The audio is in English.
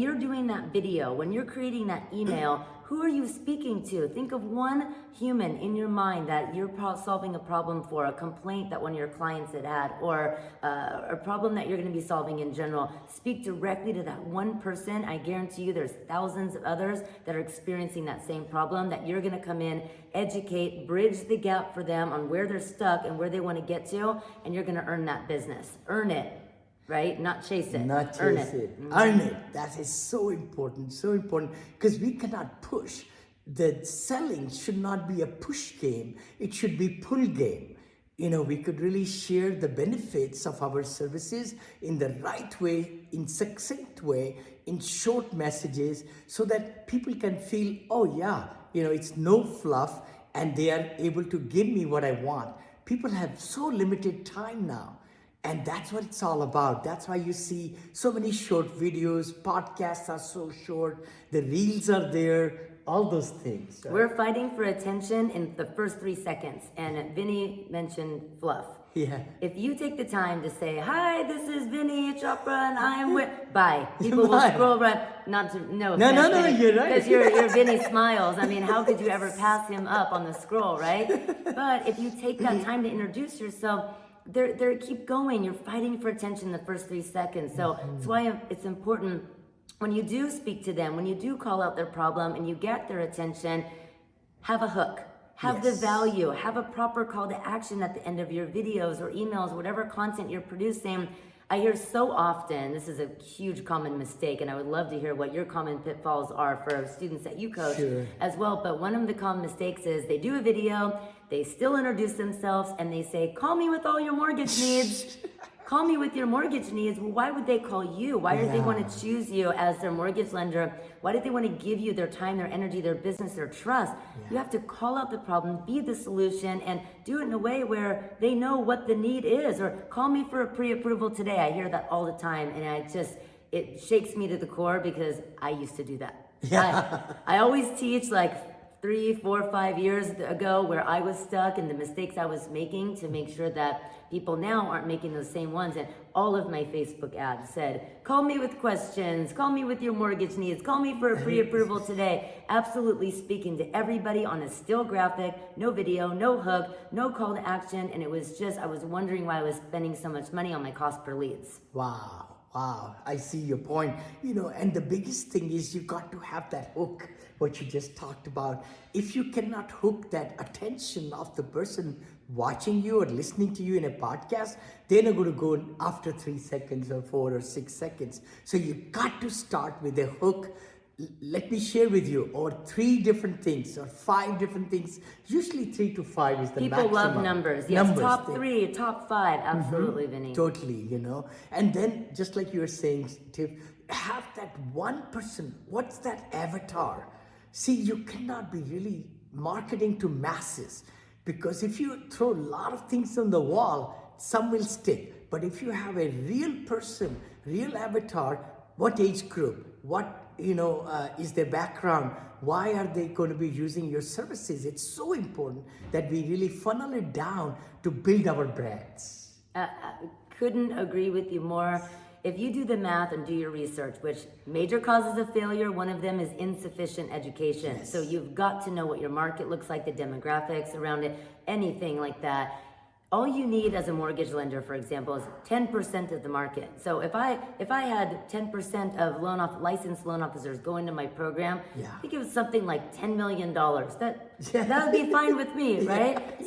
you're doing that video, when you're creating that email, who are you speaking to? Think of one human in your mind that you're solving a problem for, a complaint that one of your clients had, or a problem that you're going to be solving in general. Speak directly to that one person. I guarantee you there's thousands of others that are experiencing that same problem that you're going to come in, educate, bridge the gap for them on where they're stuck and where they want to get to, and you're going to earn that business. Earn it. Right? Not chase it. Not chase Earn it. Mm-hmm. Earn it. That is so important, because we cannot push. The selling should not be a push game. It should be pull game. We could really share the benefits of our services in the right way, in succinct way, in short messages, so that people can feel, oh yeah, it's no fluff, and they are able to give me what I want. People have so limited time now. And that's what it's all about. That's why you see so many short videos, podcasts are so short, the reels are there, all those things. Right? We're fighting for attention in the first 3 seconds. And Vinny mentioned fluff. Yeah. If you take the time to say, hi, this is Vinny Chopra and I am with, bye. People will scroll right, no, you're right. Because you're Vinny Smiles. I mean, how could you ever pass him up on the scroll, right? But if you take that time to introduce yourself, they keep going. You're fighting for attention the first 3 seconds. So that's why it's important when you do speak to them, when you do call out their problem and you get their attention, have a hook, have the value, have a proper call to action at the end of your videos or emails, whatever content you're producing. I hear so often, this is a huge common mistake, and I would love to hear what your common pitfalls are for students that you coach as well. But one of the common mistakes is they do a video, they still introduce themselves, and they say, call me with all your mortgage needs. Call me with your mortgage needs. Well, why would they call you? Why did they want to choose you as their mortgage lender? Why did they want to give you their time, their energy, their business, their trust? You have to call out the problem, be the solution, and do it in a way where they know what the need is. Or call me for a pre-approval today. I hear that all the time, and it shakes me to the core because I used to do that. I always teach like 3, 4, 5 years ago where I was stuck and the mistakes I was making to make sure that people now aren't making those same ones. And all of my Facebook ads said, call me with questions, call me with your mortgage needs, call me for a pre-approval today. Absolutely speaking to everybody on a still graphic, no video, no hook, no call to action. And it was just, I was wondering why I was spending so much money on my cost per leads. Wow, I see your point. And the biggest thing is you got to have that hook, what you just talked about. If you cannot hook that attention of the person watching you or listening to you in a podcast, they're not going to go after 3 seconds or 4 or 6 seconds. So you got to start with a hook. Let me share with you, or 3 different things or 5 different things. Usually 3 to 5 is the People maximum. love numbers. Yes, top 3, top 5. Absolutely, Vinny. Totally, And then, just like you were saying, Tiff, have that one person. What's that avatar? See, you cannot be really marketing to masses, because if you throw a lot of things on the wall, some will stick. But if you have a real person, real avatar, what age group, what is their background, why are they going to be using your services? It's so important that we really funnel it down to build our brands. Couldn't agree with you more. If you do the math and do your research, which major causes of failure, one of them is insufficient education. So you've got to know what your market looks like, the demographics around it, anything like that. All you need as a mortgage lender, for example, is 10% of the market. So if I had 10% of licensed loan officers go into my program, I think it was something like $10 million. That would be fine with me, right?